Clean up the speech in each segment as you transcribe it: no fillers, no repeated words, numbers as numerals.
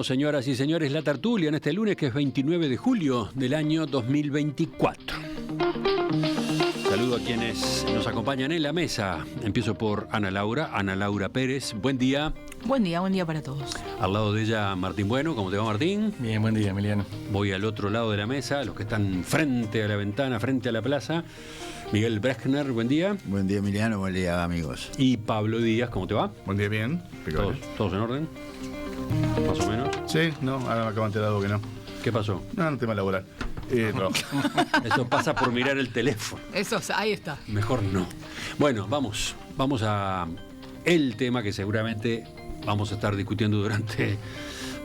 Comenzamos, señoras y señores, la tertulia en este lunes, que es 29 de julio del año 2024. Saludo a quienes nos acompañan en la mesa. Empiezo por Ana Laura Pérez. Buen día. Buen día para todos. Al lado de ella, Martín Bueno. ¿Cómo te va, Martín? Bien, buen día, Emiliano. Voy al otro lado de la mesa, los que están frente a la ventana, frente a la plaza. Miguel Brechner, buen día. Buen día, Emiliano, buen día, amigos. Y Pablo Díaz, ¿cómo te va? Buen día, bien. ¿Todos en orden? ¿Más o menos? Sí, no, ahora me acabo de enterar algo que no. ¿Qué pasó? No, un tema laboral. No. Eso pasa por mirar el teléfono. Eso, ahí está. Mejor no. Bueno, vamos a el tema que seguramente vamos a estar discutiendo durante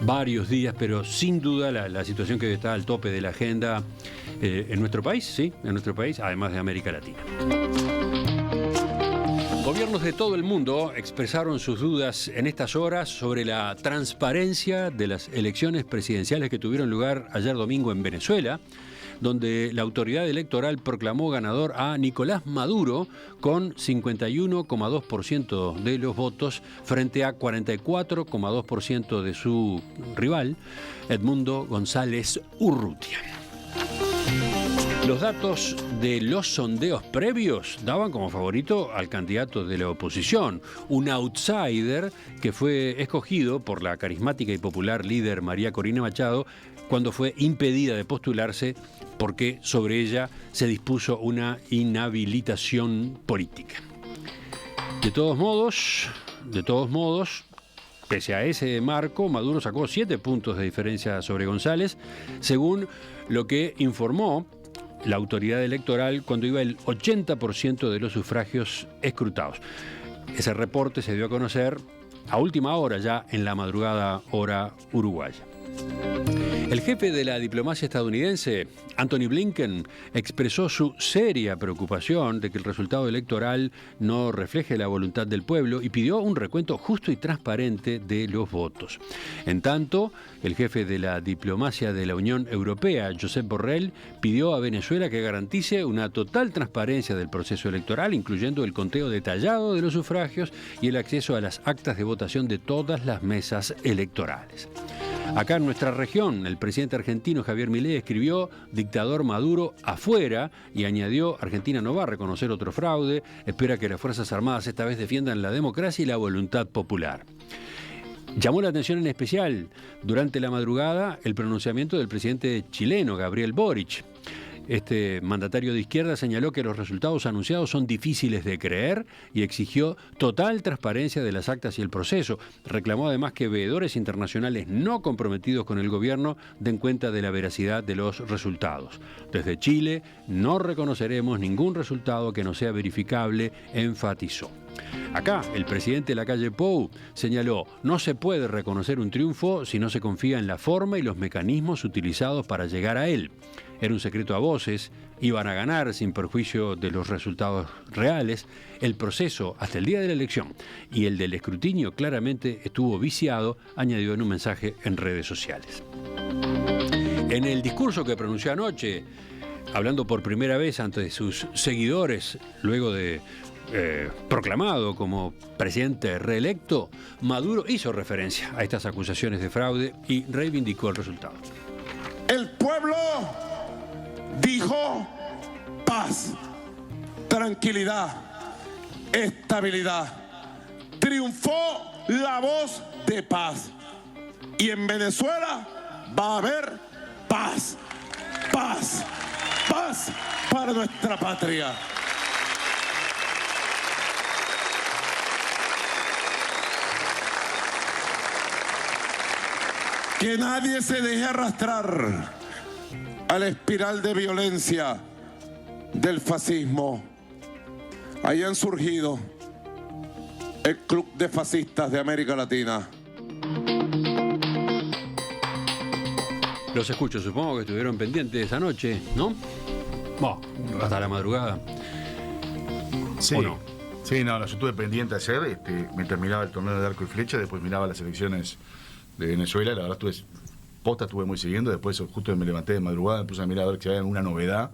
varios días, pero sin duda la situación que está al tope de la agenda en nuestro país, sí, en nuestro país, además de América Latina. Gobiernos de todo el mundo expresaron sus dudas en estas horas sobre la transparencia de las elecciones presidenciales que tuvieron lugar ayer domingo en Venezuela, donde la autoridad electoral proclamó ganador a Nicolás Maduro con 51,2% de los votos frente a 44,2% de su rival, Edmundo González Urrutia. Los datos de los sondeos previos daban como favorito al candidato de la oposición, un outsider que fue escogido por la carismática y popular líder María Corina Machado cuando fue impedida de postularse porque sobre ella se dispuso una inhabilitación política. De todos modos, pese a ese marco, Maduro sacó 7 puntos de diferencia sobre González, según lo que informó la autoridad electoral cuando iba el 80% de los sufragios escrutados. Ese reporte se dio a conocer a última hora, ya en la madrugada hora uruguaya. El jefe de la diplomacia estadounidense, Antony Blinken, expresó su seria preocupación de que el resultado electoral no refleje la voluntad del pueblo y pidió un recuento justo y transparente de los votos. En tanto, el jefe de la diplomacia de la Unión Europea, Josep Borrell, pidió a Venezuela que garantice una total transparencia del proceso electoral, incluyendo el conteo detallado de los sufragios y el acceso a las actas de votación de todas las mesas electorales. Acá en nuestra región, el presidente argentino Javier Milei escribió "dictador Maduro afuera" y añadió: Argentina no va a reconocer otro fraude, espera que las Fuerzas Armadas esta vez defiendan la democracia y la voluntad popular. Llamó la atención en especial durante la madrugada el pronunciamiento del presidente chileno Gabriel Boric. Este mandatario de izquierda señaló que los resultados anunciados son difíciles de creer y exigió total transparencia de las actas y el proceso. Reclamó además que veedores internacionales no comprometidos con el gobierno den cuenta de la veracidad de los resultados. Desde Chile no reconoceremos ningún resultado que no sea verificable, enfatizó. Acá, el presidente Lacalle Pou señaló: no se puede reconocer un triunfo si no se confía en la forma y los mecanismos utilizados para llegar a él. Era un secreto a voces, iban a ganar sin perjuicio de los resultados reales. El proceso hasta el día de la elección y el del escrutinio claramente estuvo viciado, añadió en un mensaje en redes sociales. En el discurso que pronunció anoche, hablando por primera vez ante sus seguidores, luego de proclamado como presidente reelecto, Maduro hizo referencia a estas acusaciones de fraude y reivindicó el resultado. El pueblo dijo paz, tranquilidad, estabilidad. Triunfó la voz de paz. Y en Venezuela va a haber paz, paz, paz para nuestra patria. Que nadie se deje arrastrar a la espiral de violencia del fascismo. Ahí han surgido el Club de Fascistas de América Latina. Los escucho, supongo que estuvieron pendientes esa noche, ¿no? Hasta la madrugada. Sí. ¿O no? Sí, no, yo estuve pendiente ayer, me terminaba el torneo de arco y flecha, después miraba las elecciones de Venezuela, la verdad estuve muy siguiendo, después justo me levanté de madrugada, me puse a mirar a ver si había alguna novedad.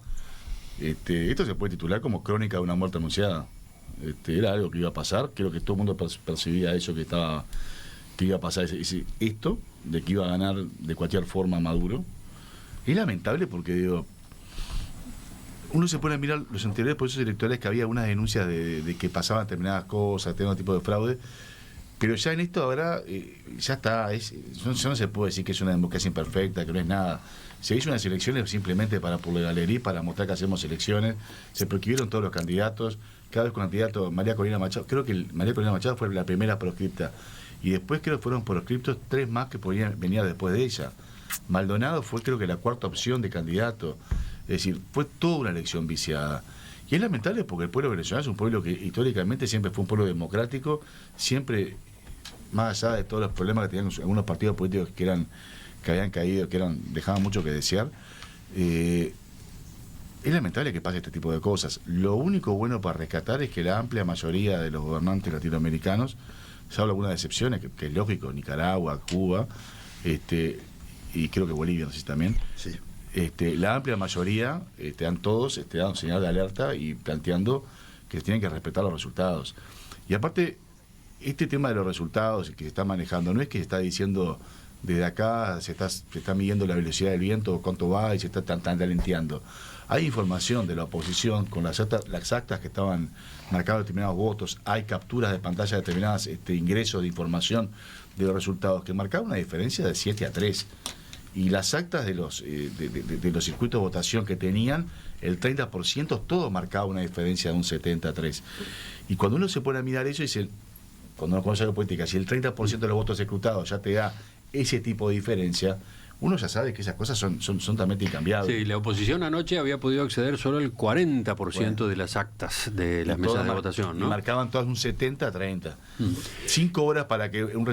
Esto se puede titular como crónica de una muerte anunciada. Era algo que iba a pasar, creo que todo el mundo percibía eso que que iba a pasar esto, de que iba a ganar de cualquier forma Maduro. Es lamentable porque, digo, uno se pone a mirar los anteriores procesos electorales que había unas denuncias de que pasaban determinadas cosas, determinados tipos de fraude, pero ya en esto ahora ya está, ya no se puede decir que es una democracia imperfecta, que no es nada. Se hizo unas elecciones simplemente por la galería, para mostrar que hacemos elecciones, se proscribieron todos los candidatos, cada vez con candidato María Corina Machado, creo que María Corina Machado fue la primera proscripta, y después creo que fueron proscriptos 3 más que venían después de ella. Maldonado fue creo que la cuarta opción de candidato. Es decir, fue toda una elección viciada. Y es lamentable porque el pueblo venezolano es un pueblo que históricamente siempre fue un pueblo democrático, siempre, más allá de todos los problemas que tenían algunos partidos políticos que habían caído, dejaban mucho que desear. Es lamentable que pase este tipo de cosas. Lo único bueno para rescatar es que la amplia mayoría de los gobernantes latinoamericanos, salvo algunas excepciones, que es lógico, Nicaragua, Cuba, y creo que Bolivia, no sé si también, Sí. La amplia mayoría han todos dado señal de alerta y planteando que se tienen que respetar los resultados. Y aparte, este tema de los resultados que se está manejando, no es que se está diciendo desde acá se está midiendo la velocidad del viento, cuánto va y se está talenteando. Hay información de la oposición con las actas que estaban marcados determinados votos, hay capturas de pantalla de determinados ingresos de información de los resultados que marcaban una diferencia de 7-3. Y las actas de los circuitos de votación que tenían, el 30%, todo marcaba una diferencia de un 70-3. Y cuando uno se pone a mirar eso, cuando uno conoce la política, si el 30% de los votos escrutados ya te da ese tipo de diferencia, uno ya sabe que esas cosas son totalmente incambiables. Sí, la oposición anoche había podido acceder solo al 40% de las actas de las mesas de votación, ¿no? Y marcaban todas un 70-30. 5 horas para que un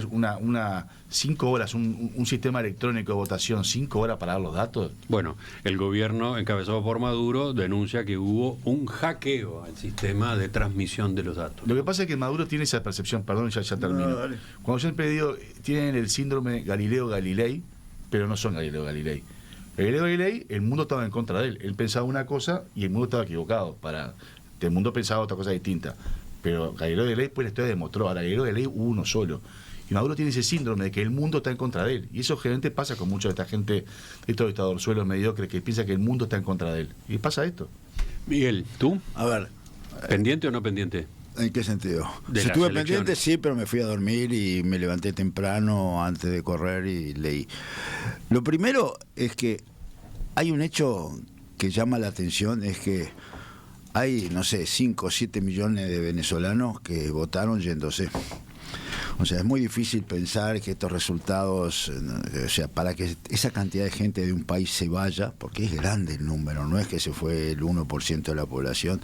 sistema electrónico de votación, 5 horas para dar los datos. Bueno, el gobierno encabezado por Maduro denuncia que hubo un hackeo al sistema de transmisión de los datos. Lo que pasa es que Maduro tiene esa percepción, perdón, ya termino. No, dale. Cuando yo he digo, tienen el síndrome Galileo-Galilei, pero no son Galileo Galilei. Galileo Galilei, el mundo estaba en contra de él. Él pensaba una cosa y el mundo estaba equivocado. El mundo pensaba otra cosa distinta. Pero Galileo Galilei pues la historia demostró. Ahora Galileo Galilei hubo uno solo. Y Maduro tiene ese síndrome de que el mundo está en contra de él. Y eso generalmente pasa con mucha de esta gente, estos dictadorzuelos mediocres que piensa que el mundo está en contra de él. Y pasa esto. Miguel, ¿tú? A ver, ¿Pendiente o no pendiente? ¿en qué sentido? De Si las estuve elecciones. pendiente, sí, pero me fui a dormir y me levanté temprano antes de correr y leí. Lo primero es que hay un hecho que llama la atención, es que hay, no sé, 5 o 7 millones de venezolanos que votaron yéndose. O sea, es muy difícil pensar que estos resultados, o sea, para que esa cantidad de gente de un país se vaya, porque es grande el número, no es que se fue el 1% de la población,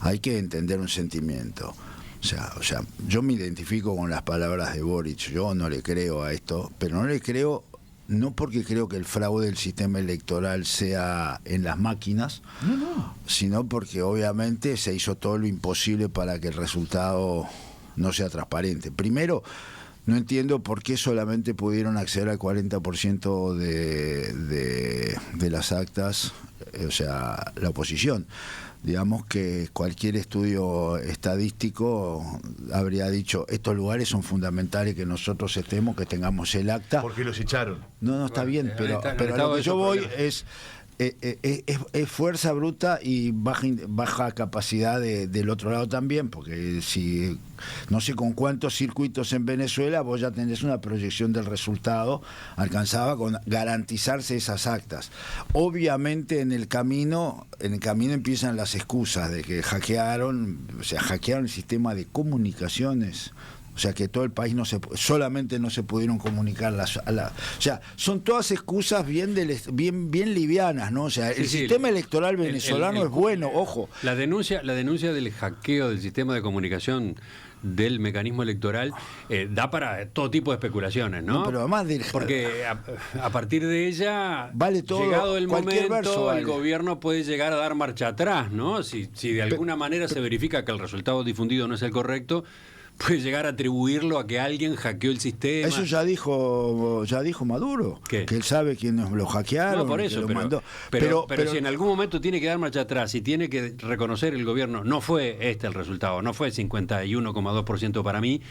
hay que entender un sentimiento. O sea, yo me identifico con las palabras de Boric, yo no le creo a esto, pero no le creo, no porque creo que el fraude del sistema electoral sea en las máquinas, sino porque obviamente se hizo todo lo imposible para que el resultado no sea transparente. Primero, no entiendo por qué solamente pudieron acceder al 40% de las actas, o sea, la oposición. Digamos que cualquier estudio estadístico habría dicho, estos lugares son fundamentales que nosotros estemos, que tengamos el acta. Porque los echaron. No, está bien, pero a lo que yo voy es fuerza bruta y baja capacidad del otro lado también, porque si no sé con cuántos circuitos en Venezuela vos ya tenés una proyección del resultado, alcanzaba con garantizarse esas actas. Obviamente en el camino empiezan las excusas de que hackearon el sistema de comunicaciones. O sea, que todo el país solamente no se pudieron comunicar o sea, son todas excusas bien livianas, ¿no? O sea, el sistema electoral venezolano es bueno, ojo. La denuncia del hackeo del sistema de comunicación del mecanismo electoral da para todo tipo de especulaciones, ¿no? No, pero además porque a partir de ella, vale todo, llegado el cualquier momento, verso vale. El gobierno puede llegar a dar marcha atrás, ¿no? Si de alguna manera se verifica que el resultado difundido no es el correcto, puede llegar a atribuirlo a que alguien hackeó el sistema. Eso ya dijo Maduro. ¿Qué? Que él sabe quiénes lo hackearon. No, por eso, que lo mandó. pero si en algún momento tiene que dar marcha atrás y tiene que reconocer el gobierno, no fue el resultado, no fue 51,2% para mí,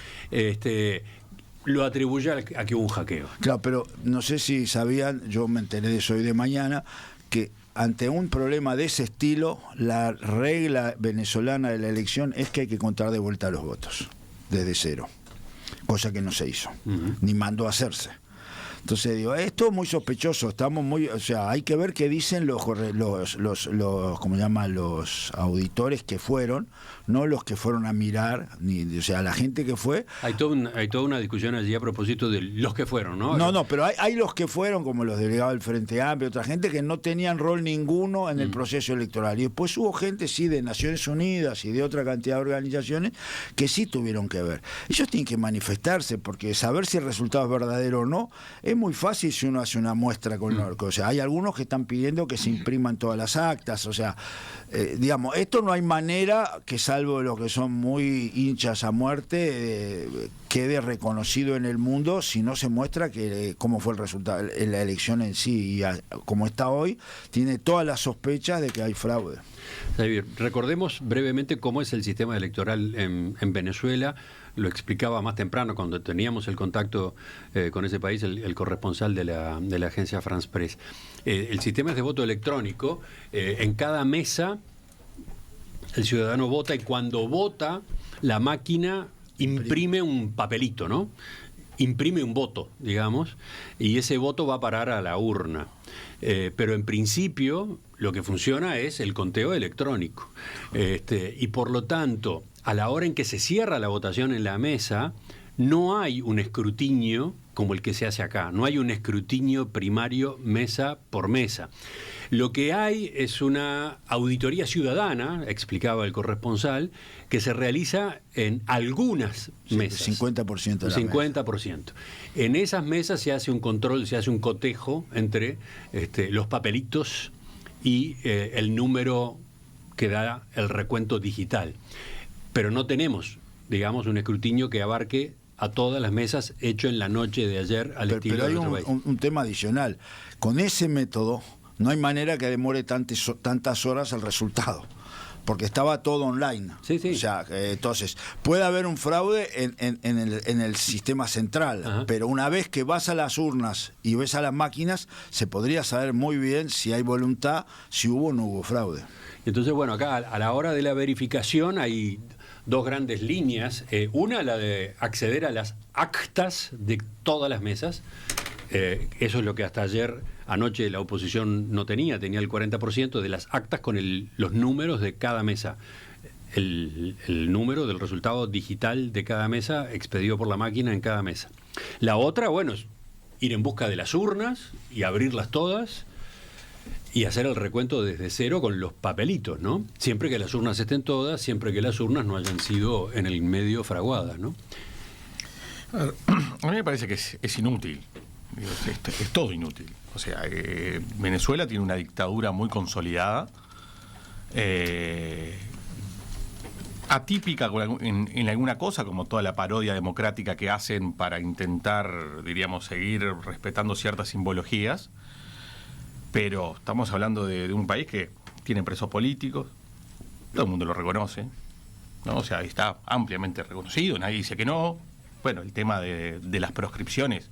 lo atribuye a que hubo un hackeo. Claro, pero no sé si sabían, yo me enteré de eso hoy de mañana, que ante un problema de ese estilo, la regla venezolana de la elección es que hay que contar de vuelta los votos, desde cero, cosa que no se hizo, ni mandó a hacerse. Entonces digo, esto es muy sospechoso, estamos muy, o sea, hay que ver qué dicen los ¿cómo se llama? Los auditores que fueron, no los que fueron a mirar, o sea, la gente que fue. Hay toda una discusión allí a propósito de los que fueron, ¿no? No, pero hay los que fueron, como los delegados del Frente Amplio, otra gente que no tenían rol ninguno en el proceso electoral. Y después hubo gente, sí, de Naciones Unidas y de otra cantidad de organizaciones que sí tuvieron que ver. Ellos tienen que manifestarse, porque saber si el resultado es verdadero o no es muy fácil si uno hace una muestra con o sea, hay algunos que están pidiendo que se impriman todas las actas, o sea, digamos, esto no hay manera que, salvo los que son muy hinchas a muerte, quede reconocido en el mundo si no se muestra que cómo fue el resultado, la elección en sí, y como está hoy, tiene todas las sospechas de que hay fraude. Javier, recordemos brevemente cómo es el sistema electoral en Venezuela. Lo explicaba más temprano cuando teníamos el contacto con ese país, el corresponsal de la agencia France Press. El sistema es de voto electrónico. En cada mesa el ciudadano vota, y cuando vota la máquina imprime un papelito, ¿no? Imprime un voto, digamos, y ese voto va a parar a la urna. Pero en principio lo que funciona es el conteo electrónico. Y por lo tanto, a la hora en que se cierra la votación en la mesa, no hay un escrutinio como el que se hace acá. No hay un escrutinio primario mesa por mesa. Lo que hay es una auditoría ciudadana, explicaba el corresponsal, que se realiza en algunas mesas. 50% de la 50%. Mesa. En esas mesas se hace un control, se hace un cotejo entre los papelitos y el número que da el recuento digital. Pero no tenemos, digamos, un escrutinio que abarque a todas las mesas hecho en la noche de ayer al estilo de nuestro país. Pero hay un tema adicional. Con ese método no hay manera que demore tantas horas el resultado, porque estaba todo online. Sí. O sea, entonces, puede haber un fraude en el sistema central, Ajá. pero una vez que vas a las urnas y ves a las máquinas, se podría saber muy bien si hay voluntad, si hubo o no hubo fraude. Entonces, bueno, acá a la hora de la verificación hay dos grandes líneas. Una, la de acceder a las actas de todas las mesas. Eso es lo que hasta ayer anoche la oposición no tenía el 40% de las actas con los números de cada mesa. El número del resultado digital de cada mesa expedido por la máquina en cada mesa. La otra, bueno, es ir en busca de las urnas y abrirlas todas y hacer el recuento desde cero con los papelitos, ¿no? Siempre que las urnas estén todas, siempre que las urnas no hayan sido en el medio fraguadas, ¿no? A mí me parece que es inútil. Es todo inútil. O sea, Venezuela tiene una dictadura muy consolidada, atípica en alguna cosa, como toda la parodia democrática que hacen para intentar, diríamos, seguir respetando ciertas simbologías. Pero estamos hablando de un país que tiene presos políticos, todo el mundo lo reconoce, ¿no? O sea, está ampliamente reconocido, nadie dice que no. Bueno, el tema de las proscripciones,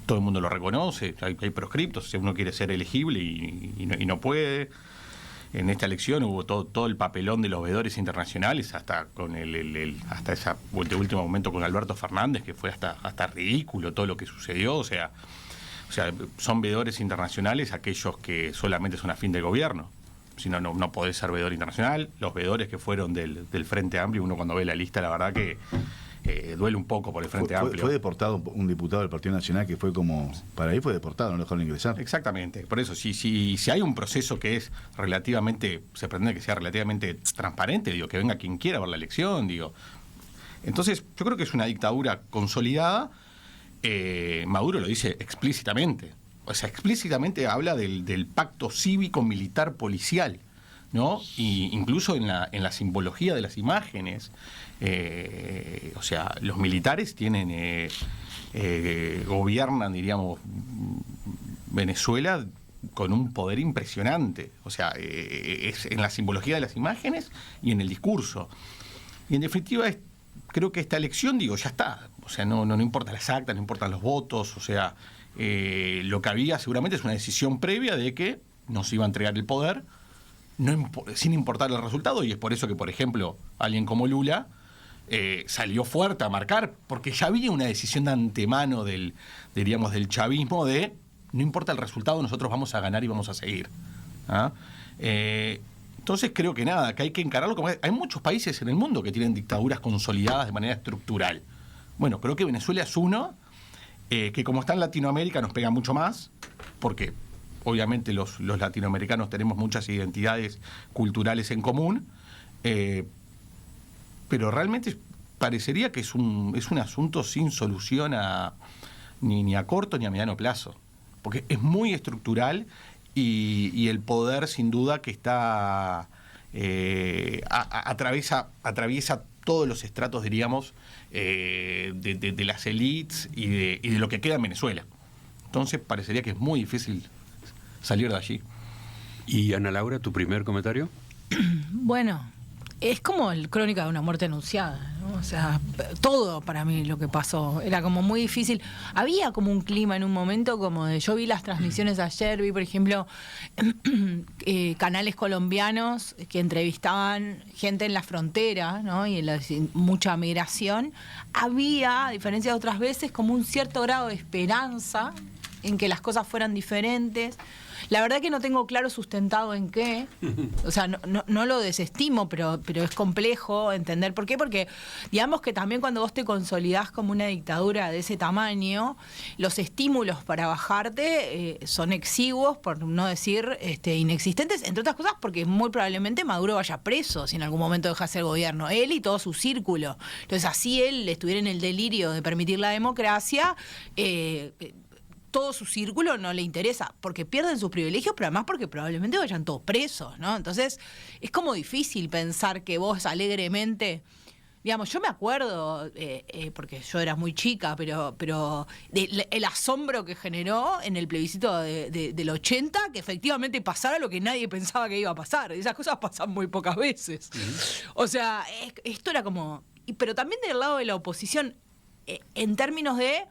todo el mundo lo reconoce, hay proscriptos, si uno quiere ser elegible y no puede. En esta elección hubo todo el papelón de los veedores internacionales, hasta con hasta ese último momento con Alberto Fernández, que fue hasta ridículo todo lo que sucedió. O sea, son veedores internacionales aquellos que solamente son afín del gobierno. Si no, no podés ser veedor internacional. Los veedores que fueron del Frente Amplio, uno cuando ve la lista, la verdad que duele un poco por el Frente Amplio. Fue deportado un diputado del Partido Nacional que fue como... Para ahí fue deportado, no lo dejaron ingresar. Exactamente. Por eso, si hay un proceso que es relativamente... Se pretende que sea relativamente transparente, digo, que venga quien quiera ver la elección, digo. Entonces, yo creo que es una dictadura consolidada. Maduro lo dice explícitamente. O sea, explícitamente habla del pacto cívico-militar policial, ¿no? Y incluso en la simbología de las imágenes, o sea, los militares gobiernan, diríamos, Venezuela con un poder impresionante. O sea, es en la simbología de las imágenes y en el discurso. Y en definitiva, creo que esta elección, digo, ya está. O sea, no importa las actas, no importan los votos, o sea, lo que había seguramente es una decisión previa de que nos iba a entregar el poder sin importar el resultado, y es por eso que, por ejemplo, alguien como Lula salió fuerte a marcar, porque ya había una decisión de antemano del chavismo de no importa el resultado, nosotros vamos a ganar y vamos a seguir. ¿Ah? Entonces creo que hay que encararlo como... Hay muchos países en el mundo que tienen dictaduras consolidadas de manera estructural. Bueno, creo que Venezuela es uno, que como está en Latinoamérica nos pega mucho más, porque obviamente los latinoamericanos tenemos muchas identidades culturales en común, pero realmente parecería que es un asunto sin solución ni a corto ni a mediano plazo, porque es muy estructural y el poder sin duda que está atraviesa todos los estratos, diríamos, de las élites y de lo que queda en Venezuela. Entonces parecería que es muy difícil salir de allí. Y Ana Laura, ¿tu primer comentario? Bueno, es como el crónica de una muerte anunciada, ¿no? O sea, todo para mí lo que pasó era como muy difícil. Había como un clima en un momento como de... Yo vi las transmisiones ayer, vi por ejemplo canales colombianos que entrevistaban gente en la frontera, ¿no? Y mucha migración. Había, a diferencia de otras veces, como un cierto grado de esperanza en que las cosas fueran diferentes. La verdad que no tengo claro sustentado en qué. O sea, no lo desestimo, pero es complejo entender por qué. Porque digamos que también cuando vos te consolidás como una dictadura de ese tamaño, los estímulos para bajarte son exiguos, por no decir inexistentes, entre otras cosas porque muy probablemente Maduro vaya preso si en algún momento dejase el gobierno. Él y todo su círculo. Entonces, así él estuviera en el delirio de permitir la democracia, todo su círculo no le interesa, porque pierden sus privilegios, pero además porque probablemente vayan todos presos, ¿no? Entonces, es como difícil pensar que vos alegremente... Digamos, yo me acuerdo, porque yo era muy chica, pero el asombro que generó en el plebiscito del 80, que efectivamente pasara lo que nadie pensaba que iba a pasar. Esas cosas pasan muy pocas veces. O sea, esto era como... Pero también del lado de la oposición, en términos de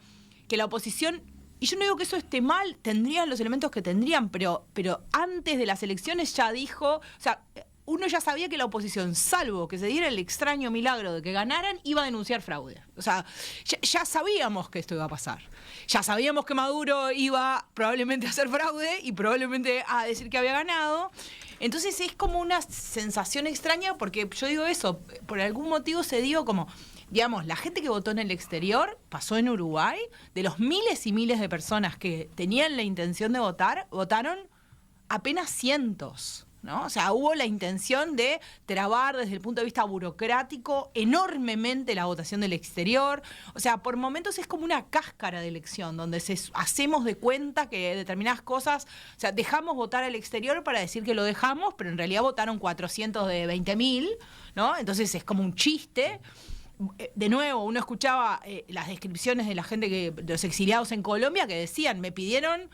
que la oposición... Y yo no digo que eso esté mal, tendrían los elementos que tendrían, pero antes de las elecciones ya dijo, o sea, uno ya sabía que la oposición, salvo que se diera el extraño milagro de que ganaran, iba a denunciar fraude. O sea, ya sabíamos que esto iba a pasar. Ya sabíamos que Maduro iba probablemente a hacer fraude y probablemente a decir que había ganado. Entonces es como una sensación extraña, porque yo digo eso, por algún motivo se dio como... Digamos, la gente que votó en el exterior, pasó en Uruguay, de los miles y miles de personas que tenían la intención de votar, votaron apenas cientos, ¿no? O sea, hubo la intención de trabar desde el punto de vista burocrático enormemente la votación del exterior. O sea, por momentos es como una cáscara de elección, donde hacemos de cuenta que determinadas cosas, o sea, dejamos votar al exterior para decir que lo dejamos, pero en realidad votaron 400 de 20.000, ¿no? Entonces es como un chiste. De nuevo, uno escuchaba las descripciones de la gente, de los exiliados en Colombia, que decían, me pidieron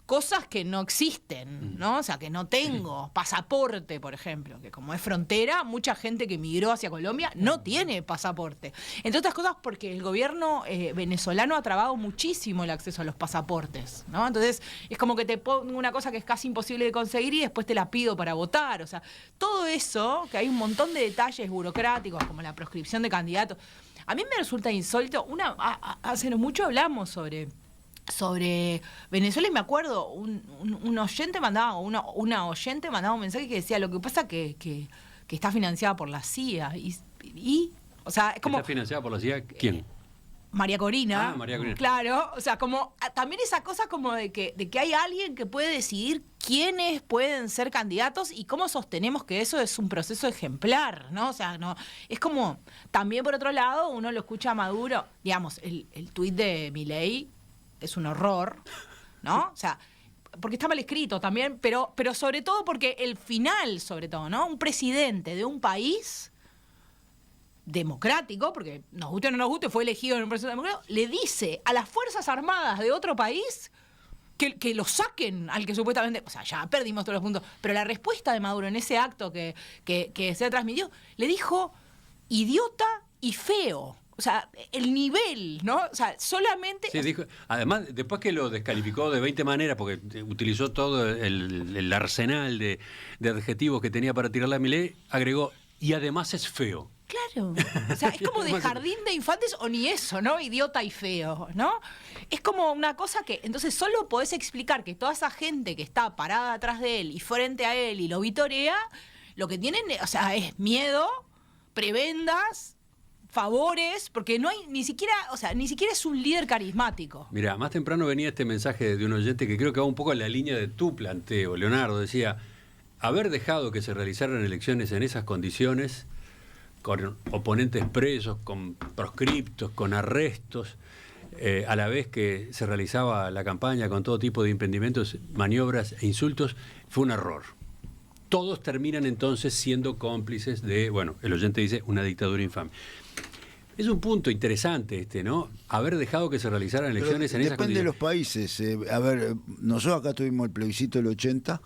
cosas que no existen, ¿no? O sea, que no tengo. Pasaporte, por ejemplo, que como es frontera, mucha gente que migró hacia Colombia no tiene pasaporte. Entre otras cosas porque el gobierno venezolano ha trabado muchísimo el acceso a los pasaportes, ¿no? Entonces, es como que te pongo una cosa que es casi imposible de conseguir y después te la pido para votar. O sea, todo eso, que hay un montón de detalles burocráticos, como la proscripción de candidatos, a mí me resulta insólito. Hace no mucho hablamos sobre Venezuela y me acuerdo, un oyente mandaba, una oyente mandaba un mensaje que decía, lo que pasa que está financiada por la CIA. O sea, es como... ¿Está financiada por la CIA? ¿Quién? María Corina. María Corina. Claro, o sea, como también esa cosa como de que hay alguien que puede decidir quiénes pueden ser candidatos y cómo sostenemos que eso es un proceso ejemplar, ¿no? O sea, no es como, también por otro lado, uno lo escucha a Maduro, digamos, el tuit de Milei es un horror, ¿no? O sea, porque está mal escrito también, pero sobre todo porque el final, sobre todo, ¿no? Un presidente de un país democrático, porque nos guste o no nos guste, fue elegido en un proceso democrático, le dice a las Fuerzas Armadas de otro país que lo saquen al que supuestamente... O sea, ya perdimos todos los puntos. Pero la respuesta de Maduro en ese acto que se ha transmitido, le dijo idiota y feo. O sea, el nivel, ¿no? O sea, solamente... Sí, dijo, además, después que lo descalificó de 20 maneras, porque utilizó todo el arsenal de adjetivos que tenía para tirarle a Milei, agregó, y además es feo. Claro, o sea, es como de jardín de infantes o ni eso, ¿no? Idiota y feo, ¿no? Es como una cosa que, entonces solo podés explicar que toda esa gente que está parada atrás de él y frente a él y lo vitorea, lo que tienen, o sea, es miedo, prebendas, favores, porque no hay ni siquiera, o sea, ni siquiera es un líder carismático. Mira, más temprano venía este mensaje de un oyente que creo que va un poco en la línea de tu planteo, Leonardo. Decía, haber dejado que se realizaran elecciones en esas condiciones, con oponentes presos, con proscriptos, con arrestos, a la vez que se realizaba la campaña con todo tipo de impedimentos, maniobras e insultos, fue un error. Todos terminan entonces siendo cómplices de, bueno, el oyente dice, una dictadura infame. Es un punto interesante ¿no? Haber dejado que se realizaran elecciones en esas condiciones. Depende de los condiciones. países. A ver, nosotros acá tuvimos el plebiscito del 80,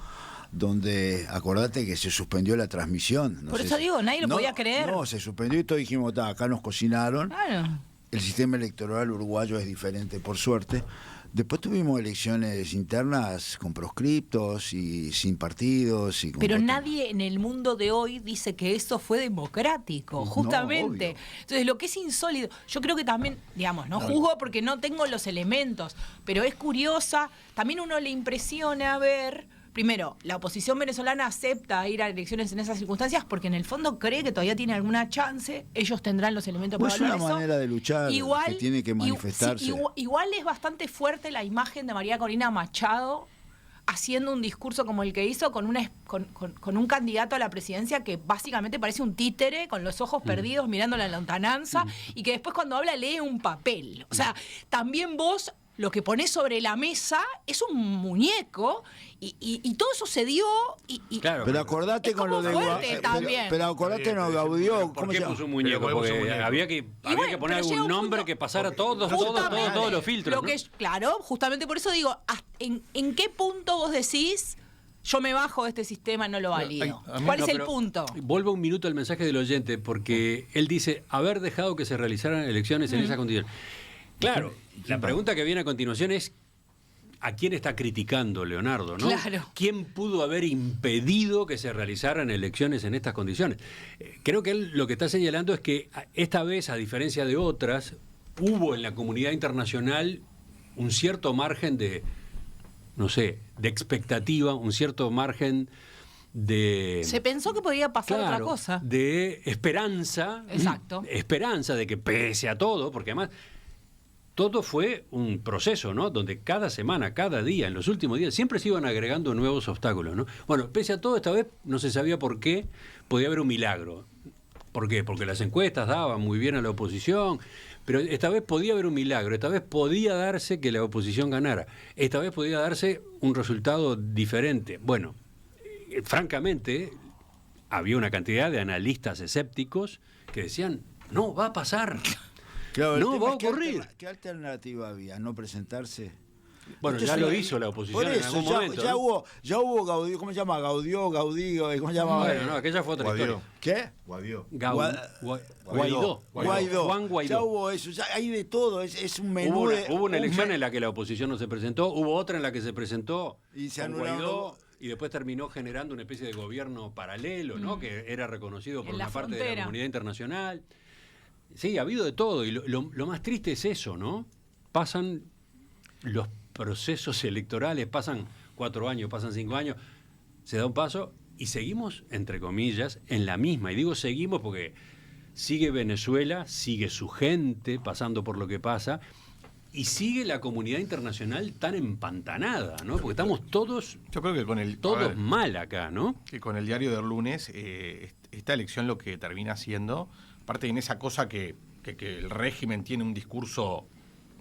donde, acordate que se suspendió la transmisión. Por eso digo, nadie lo podía creer. No, se suspendió y todos dijimos, acá nos cocinaron. Claro. El sistema electoral uruguayo es diferente, por suerte. Después tuvimos elecciones internas con proscriptos y sin partidos. Pero nadie en el mundo de hoy dice que eso fue democrático, justamente. No, entonces, lo que es insólito, yo creo que también, digamos, no juzgo porque no tengo los elementos, pero es curiosa, también uno le impresiona ver... Primero, la oposición venezolana acepta ir a elecciones en esas circunstancias porque en el fondo cree que todavía tiene alguna chance, ellos tendrán los elementos para evaluar eso. Es una manera de luchar que tiene que manifestarse. Sí, igual es bastante fuerte la imagen de María Corina Machado haciendo un discurso como el que hizo con un candidato a la presidencia que básicamente parece un títere con los ojos perdidos mirando la lontananza y que después cuando habla lee un papel. O sea, también vos... Lo que ponés sobre la mesa es un muñeco y todo sucedió Claro, pero acordate con lo de pero acordate no Gaudió. ¿Por qué puso un muñeco? Porque había que poner algún nombre que pasara todos los filtros. Claro, justamente por eso digo, ¿en qué punto vos decís yo me bajo de este sistema, no lo valido? ¿Cuál es el punto? Vuelvo un minuto al mensaje del oyente, porque él dice haber dejado que se realizaran elecciones en esas condiciones. Claro, la pregunta que viene a continuación es ¿a quién está criticando Leonardo? ¿No? Claro. ¿Quién pudo haber impedido que se realizaran elecciones en estas condiciones? Creo que él lo que está señalando es que esta vez, a diferencia de otras, hubo en la comunidad internacional un cierto margen de, no sé, de expectativa, un cierto margen de... Se pensó que podía pasar otra cosa. De esperanza. Exacto. Esperanza de que pese a todo, porque además... Todo fue un proceso, ¿no? Donde cada semana, cada día, en los últimos días, siempre se iban agregando nuevos obstáculos, ¿no? Bueno, pese a todo, esta vez no se sabía por qué podía haber un milagro. ¿Por qué? Porque las encuestas daban muy bien a la oposición, pero esta vez podía haber un milagro, esta vez podía darse que la oposición ganara, esta vez podía darse un resultado diferente. Bueno, francamente, había una cantidad de analistas escépticos que decían, no, va a pasar. Claro, no va a ocurrir. ¿Qué alternativa había? ¿No presentarse? Bueno, ya lo hizo la oposición en algún momento. Ya hubo Gaudió, ¿cómo se llama? Gaudí, ¿cómo se llama? Bueno, no, aquella fue otra historia. ¿Qué? Guaidó. Guaidó. Juan Guaidó. Ya hubo eso, ya hay de todo, es un menú. Hubo una elección en la que la oposición no se presentó, hubo otra en la que se presentó y se con Guaidó, y después terminó generando una especie de gobierno paralelo, ¿no? Que era reconocido por una parte de la comunidad internacional. Sí, ha habido de todo, y lo más triste es eso, ¿no? Pasan los procesos electorales, pasan 4 años, pasan 5 años, se da un paso y seguimos, entre comillas, en la misma. Y digo seguimos porque sigue Venezuela, sigue su gente pasando por lo que pasa, y sigue la comunidad internacional tan empantanada, ¿no? Porque estamos todos, yo creo que todos mal acá, ¿no? Que con el diario del lunes, esta elección lo que termina siendo... Aparte en esa cosa que el régimen tiene un discurso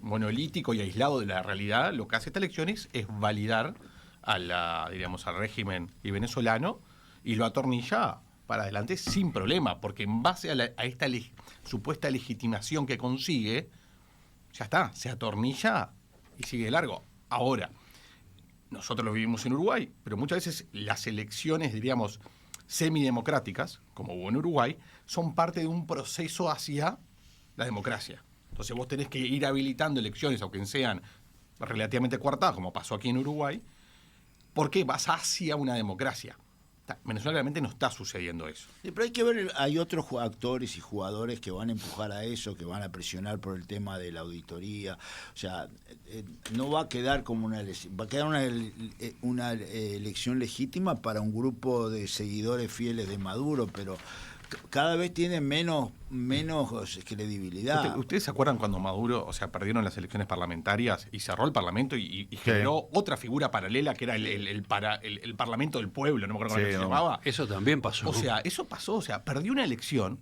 monolítico y aislado de la realidad, lo que hace esta elección es validar al régimen venezolano y lo atornilla para adelante sin problema, porque en base a esta supuesta legitimación que consigue, ya está, se atornilla y sigue de largo. Ahora, nosotros lo vivimos en Uruguay, pero muchas veces las elecciones, diríamos, semidemocráticas, como hubo en Uruguay, son parte de un proceso hacia la democracia. Entonces vos tenés que ir habilitando elecciones, aunque sean relativamente coartadas, como pasó aquí en Uruguay, porque vas hacia una democracia. Venezuela realmente no está sucediendo eso. Sí, pero hay que ver, hay otros actores y jugadores que van a empujar a eso, que van a presionar por el tema de la auditoría. O sea, no va a quedar como una elección, va a quedar una elección legítima para un grupo de seguidores fieles de Maduro, pero cada vez tiene menos credibilidad. ¿Ustedes se acuerdan cuando Maduro, perdieron las elecciones parlamentarias y cerró el Parlamento y generó otra figura paralela que era el Parlamento del Pueblo, no me acuerdo cómo se llamaba? Eso también pasó. Eso pasó, perdió una elección,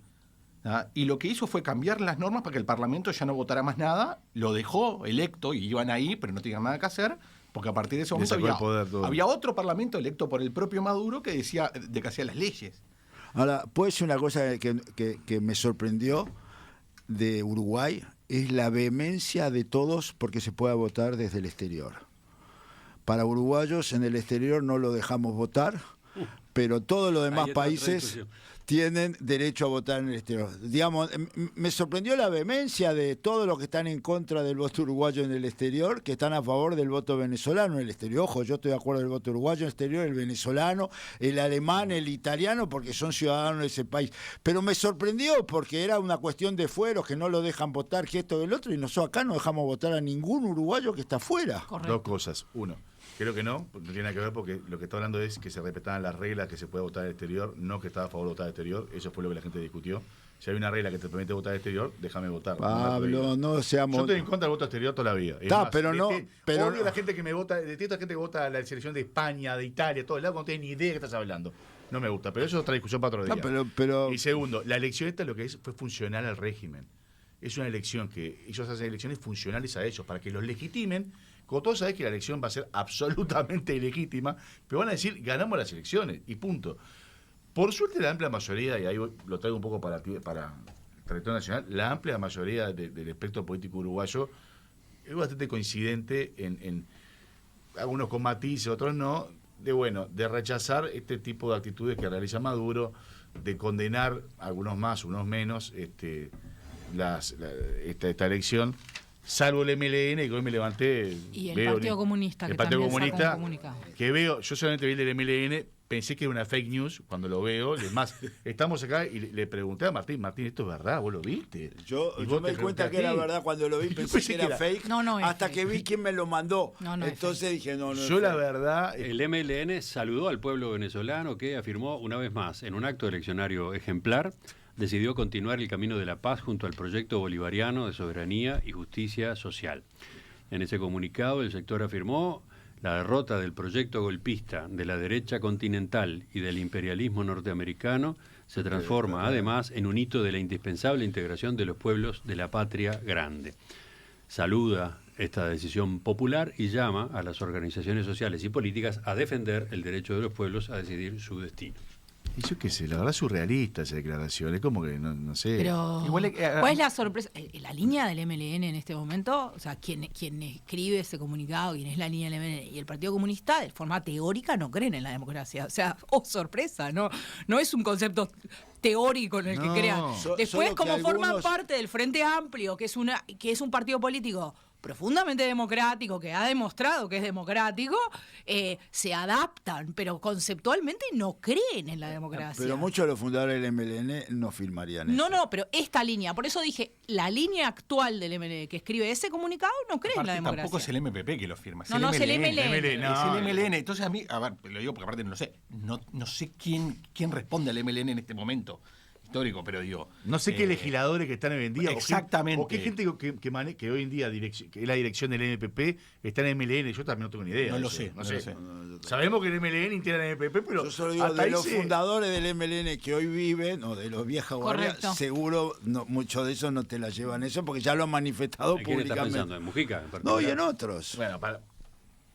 ¿ah? Y lo que hizo fue cambiar las normas para que el Parlamento ya no votara más nada, lo dejó electo y iban ahí, pero no tenían nada que hacer, porque a partir de ese momento había otro Parlamento electo por el propio Maduro que decía de que hacía las leyes. Ahora, puede ser una cosa que me sorprendió de Uruguay, es la vehemencia de todos porque se pueda votar desde el exterior. Para uruguayos en el exterior no lo dejamos votar, pero todos los demás países tienen derecho a votar en el exterior. Digamos, me sorprendió la vehemencia de todos los que están en contra del voto uruguayo en el exterior, que están a favor del voto venezolano en el exterior. Ojo, yo estoy de acuerdo del voto uruguayo en el exterior, el venezolano, el alemán, el italiano, porque son ciudadanos de ese país. Pero me sorprendió porque era una cuestión de fueros, que no lo dejan votar, que esto del otro, y nosotros acá no dejamos votar a ningún uruguayo que está afuera. Correcto. Dos cosas. Uno, creo que no tiene nada que ver porque lo que está hablando es que se respetaban las reglas que se puede votar al exterior, no que estaba a favor de votar al exterior. Eso fue lo que la gente discutió. Si hay una regla que te permite votar al exterior, déjame votar. Pablo, no seamos... Yo estoy en contra del voto exterior toda la vida. Pero odio la gente que me vota, detesto a la gente que vota a la selección de España, de Italia, todos lados, no tenés ni idea de qué estás hablando. No me gusta, pero eso es otra discusión para otro día. Pero... Y segundo, la elección esta lo que fue funcional al régimen. Es una elección que ellos hacen elecciones funcionales a ellos, para que los legitimen. Como todos sabés que la elección va a ser absolutamente ilegítima, pero van a decir, ganamos las elecciones, y punto. Por suerte, la amplia mayoría, y ahí lo traigo un poco para el territorio nacional, la amplia mayoría del espectro político uruguayo es bastante coincidente en algunos con matices, otros no, de rechazar este tipo de actitudes que realiza Maduro, de condenar, algunos más, unos menos, esta elección. Salvo el MLN, que hoy me levanté. Y el Partido Comunista, que también sacó un comunicado. Que veo, yo solamente vi el del MLN, pensé que era una fake news cuando lo veo. Es más, estamos acá y le pregunté a Martín, ¿esto es verdad? ¿Vos lo viste? Yo me di cuenta que era verdad cuando lo vi, pensé que era fake, hasta que vi quién me lo mandó. Entonces dije, no. Yo la verdad... El MLN saludó al pueblo venezolano que afirmó una vez más, en un acto eleccionario ejemplar, decidió continuar el camino de la paz junto al proyecto bolivariano de soberanía y justicia social. En ese comunicado, el sector afirmó la derrota del proyecto golpista de la derecha continental y del imperialismo norteamericano se transforma además en un hito de la indispensable integración de los pueblos de la patria grande. Saluda esta decisión popular y llama a las organizaciones sociales y políticas a defender el derecho de los pueblos a decidir su destino. Y yo qué sé, la verdad es surrealista esa declaración, es como que no sé. Pero, ¿cuál es la sorpresa? La línea del MLN en este momento, o sea, quien escribe ese comunicado, quien es la línea del MLN y el Partido Comunista, de forma teórica no creen en la democracia. O sea, sorpresa, no es un concepto teórico en el que crean. Después, como forman parte del Frente Amplio, que es un partido político profundamente democrático, que ha demostrado que es democrático, se adaptan, pero conceptualmente no creen en la democracia. Pero muchos de los fundadores del MLN no firmarían eso. No, pero esta línea, por eso dije, la línea actual del MLN que escribe ese comunicado no cree en la democracia. Tampoco es el MPP que lo firma, es es el MLN. Es el MLN. Entonces a mí, lo digo porque aparte no lo sé, no sé quién responde al MLN en este momento histórico, pero digo... No sé qué legisladores que están hoy en día... Exactamente. O qué gente que hoy en día que es la dirección del MPP está en MLN, yo también no tengo ni idea. No lo sé. Sabemos que el MLN integra el MPP, pero... Yo solo digo, de los fundadores del MLN que hoy viven, o de los viejos guardias, seguro muchos de esos no te la llevan eso, porque ya lo han manifestado públicamente. ¿Quién está pensando? ¿En Mujica? No, y en otros. Bueno,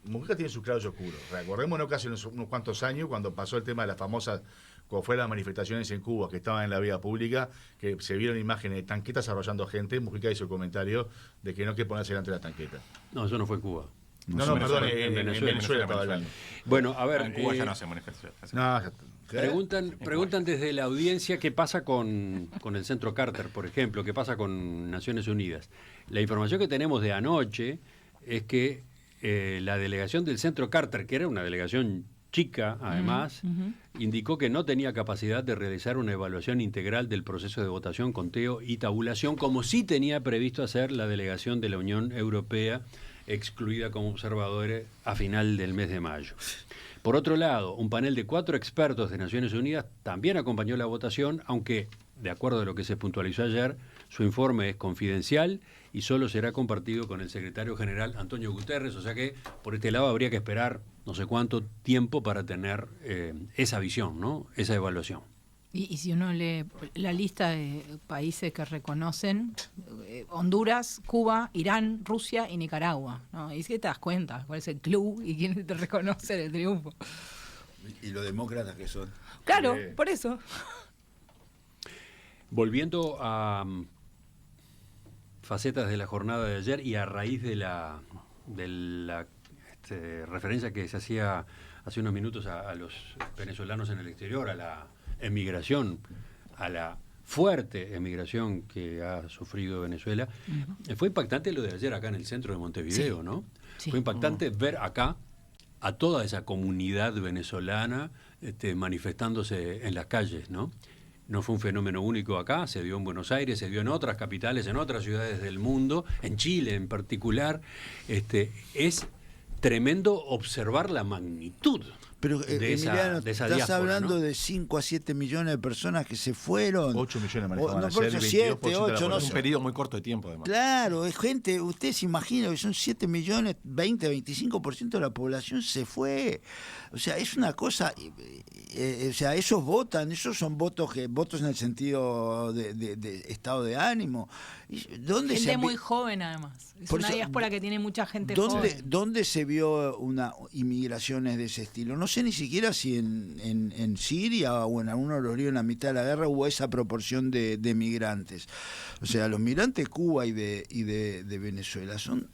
Mujica tiene sus claros oscuros. Recordémonos que hace unos cuantos años, cuando pasó el tema de las famosas, cuando fueron las manifestaciones en Cuba, que estaban en la vía pública, que se vieron imágenes de tanquetas arrollando gente, Mujica hizo el comentario de que no hay que ponerse delante de la tanqueta. No, eso no fue en Cuba. Perdón, en Venezuela estaba hablando. Bueno, a ver... En Cuba ya no se manifestaciones. No, Preguntan desde la audiencia qué pasa con el Centro Carter, por ejemplo, qué pasa con Naciones Unidas. La información que tenemos de anoche es que la delegación del Centro Carter, que era una delegación chica, además, indicó que no tenía capacidad de realizar una evaluación integral del proceso de votación, conteo y tabulación, como sí tenía previsto hacer la delegación de la Unión Europea, excluida como observadora a final del mes de mayo. Por otro lado, un panel de 4 expertos de Naciones Unidas también acompañó la votación, aunque, de acuerdo a lo que se puntualizó ayer, su informe es confidencial y solo será compartido con el secretario general Antonio Guterres, o sea que por este lado habría que esperar no sé cuánto tiempo para tener esa visión, ¿no? Esa evaluación. Y si uno lee la lista de países que reconocen, Honduras, Cuba, Irán, Rusia y Nicaragua, ¿no? Y es que te das cuenta cuál es el club y quiénes te reconocen el triunfo. Y los demócratas que son. Claro, por eso. Volviendo a facetas de la jornada de ayer y a raíz de la referencia que se hacía hace unos minutos a los venezolanos en el exterior, a la emigración, a la fuerte emigración que ha sufrido Venezuela. Fue impactante lo de ayer acá en el centro de Montevideo, sí. ¿no? Sí. Fue impactante ver acá a toda esa comunidad venezolana manifestándose en las calles, ¿no? No fue un fenómeno único acá, se dio en Buenos Aires, se dio en otras capitales, en otras ciudades del mundo, en Chile en particular. Es tremendo observar la magnitud. Pero, de Emiliano, esa estás diáspora, hablando ¿no? de 5 a 7 millones de personas que se fueron. 8 millones manejaban no, ayer, por eso 7, 22% de la 8, no población. Es un periodo muy corto de tiempo, además. Claro, es gente, usted se imagina que son 7 millones, 20, 25% de la población se fue. O sea, es una cosa, o sea, esos votan, esos son votos en el sentido de estado de ánimo. ¿Dónde Gente se muy joven, además. Es Por una eso, diáspora que tiene mucha gente joven. ¿Dónde se vio inmigraciones de ese estilo? No sé ni siquiera si en Siria o en alguno de los ríos en la mitad de la guerra hubo esa proporción de migrantes. O sea, los migrantes de Cuba y de Venezuela son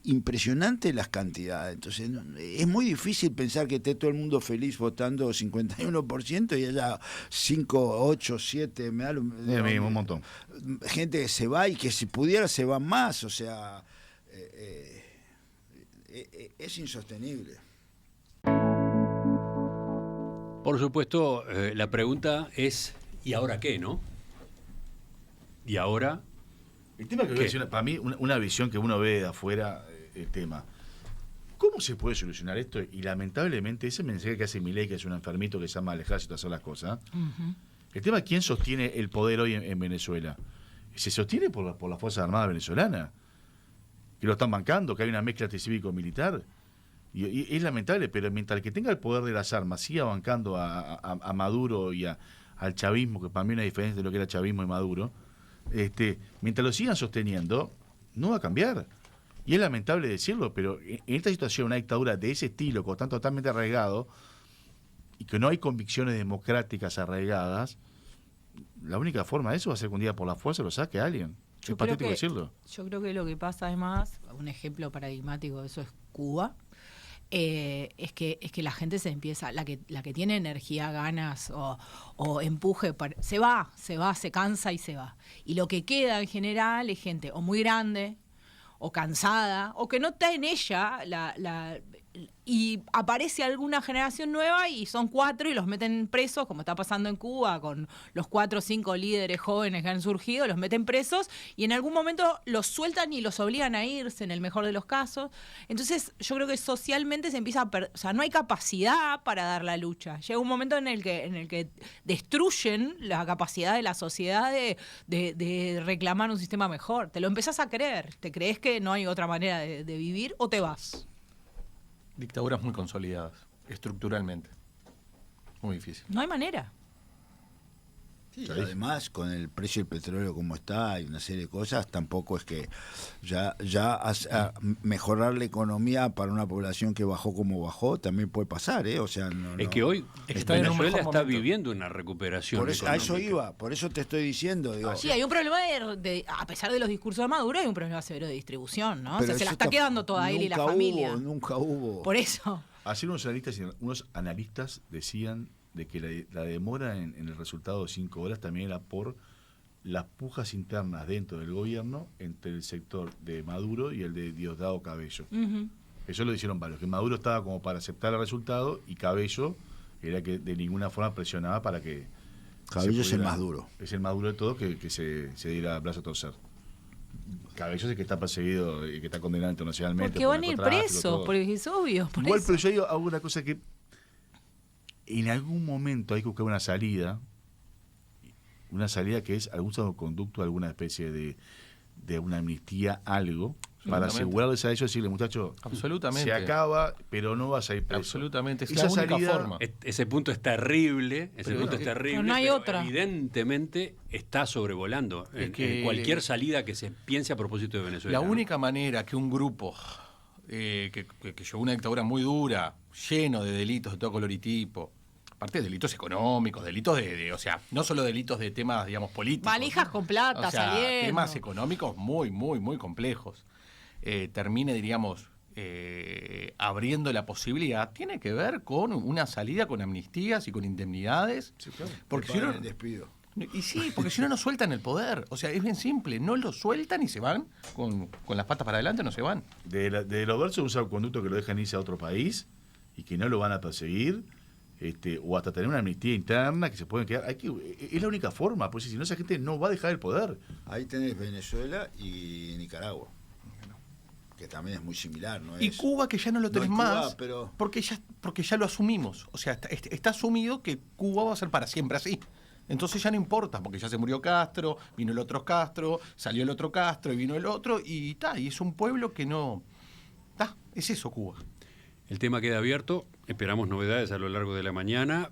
impresionantes las cantidades. Entonces, es muy difícil pensar que esté todo el mundo feliz votando 51% y haya 5, 8, 7, un montón. Gente que se va y que si pudiera se van más. O sea, es insostenible. Por supuesto, la pregunta es, ¿y ahora qué, no? ¿Y ahora? El tema que es para mí, una visión que uno ve de afuera, el tema. ¿Cómo se puede solucionar esto? Y lamentablemente, ese mensaje que hace Milei, que es un enfermito que se llama al ejército a hacer las cosas. El tema es quién sostiene el poder hoy en Venezuela. Se sostiene por las Fuerzas Armadas venezolanas, que lo están bancando, que hay una mezcla entre cívico-militar. Y es lamentable, pero mientras el que tenga el poder de las armas siga bancando a Maduro y al chavismo, que para mí hay una diferencia de lo que era chavismo y Maduro, mientras lo sigan sosteniendo, no va a cambiar. Y es lamentable decirlo, pero en esta situación, una dictadura de ese estilo, con tanto totalmente arraigado, y que no hay convicciones democráticas arraigadas, la única forma de eso va a ser que un día por la fuerza lo saque alguien. Es patético decirlo. Yo creo que lo que pasa además, un ejemplo paradigmático de eso es Cuba. Es que la gente se empieza, la que tiene energía, ganas o empuje, se cansa y se va. Y lo que queda en general es gente o muy grande, o cansada, o que no está en ella y aparece alguna generación nueva y son 4 y los meten presos, como está pasando en Cuba con los 4 o 5 líderes jóvenes que han surgido, los meten presos y en algún momento los sueltan y los obligan a irse, en el mejor de los casos. Entonces yo creo que socialmente se empieza o sea, no hay capacidad para dar la lucha. Llega un momento en el que destruyen la capacidad de la sociedad de reclamar un sistema mejor. Te lo empezás a creer, te crees que no hay otra manera de vivir o te vas. Dictaduras muy consolidadas, estructuralmente. Muy difícil. No hay manera. Sí, además, con el precio del petróleo como está y una serie de cosas, tampoco es que ya mejorar la economía para una población que bajó como bajó también puede pasar, ¿eh? O sea, es que hoy está en un Venezuela mejor está momento. viviendo una recuperación. Por eso, a eso iba, por eso te estoy diciendo. Digo, Sí, hay un problema a pesar de los discursos de Maduro, hay un problema severo de distribución, ¿no? O sea, se la está quedando toda él y la familia. Nunca hubo. Por eso. Ayer unos analistas decían de que la demora en el resultado de 5 horas también era por las pujas internas dentro del gobierno entre el sector de Maduro y el de Diosdado Cabello. Eso lo hicieron varios, que Maduro estaba como para aceptar el resultado y Cabello era que de ninguna forma presionaba para que... Cabello es el más duro. Es el más duro de todo que se diera brazo a torcer. Cabello es el que está perseguido y que está condenado internacionalmente. Porque van a ir presos, porque es obvio. Igual, pero yo digo, hago una cosa que en algún momento hay que buscar una salida que es algún salvoconducto, alguna especie de una amnistía, algo, para asegurarles a ellos, decirle, muchachos, absolutamente, se acaba, pero no vas a ir preso. Absolutamente, es esa la única salida, forma. Ese punto es terrible, pero no hay otra. Evidentemente está sobrevolando en cualquier salida que se piense a propósito de Venezuela. La única manera que un grupo que llevó una dictadura muy dura, lleno de delitos de todo color y tipo, aparte de delitos económicos, delitos o sea, no solo delitos de temas, digamos, políticos. Valijas con plata, o sea, saliendo. temas económicos muy, muy, muy complejos. Termine, diríamos, abriendo la posibilidad, tiene que ver con una salida con amnistías y con indemnidades. Sí, claro. Porque si no, el despido. Y sí, porque si no sueltan el poder. O sea, es bien simple, no lo sueltan y se van con las patas para adelante, no se van. de los versos un salvoconducto que lo dejan irse a otro país y que no lo van a perseguir, o hasta tener una amnistía interna que se pueden quedar. Es la única forma, pues si no, esa gente no va a dejar el poder. Ahí tenés Venezuela y Nicaragua, que también es muy similar, ¿no? Y Cuba, que ya no lo tenés más, pero... porque ya lo asumimos. O sea, está asumido que Cuba va a ser para siempre así. Entonces ya no importa, porque ya se murió Castro, vino el otro Castro, salió el otro Castro y vino el otro, y es un pueblo que no... es eso Cuba. El tema queda abierto, esperamos novedades a lo largo de la mañana,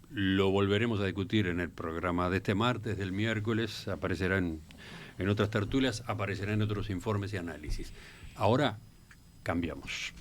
lo volveremos a discutir en el programa de este martes, del miércoles, aparecerá en otras tertulias, aparecerá en otros informes y análisis. Ahora cambiamos.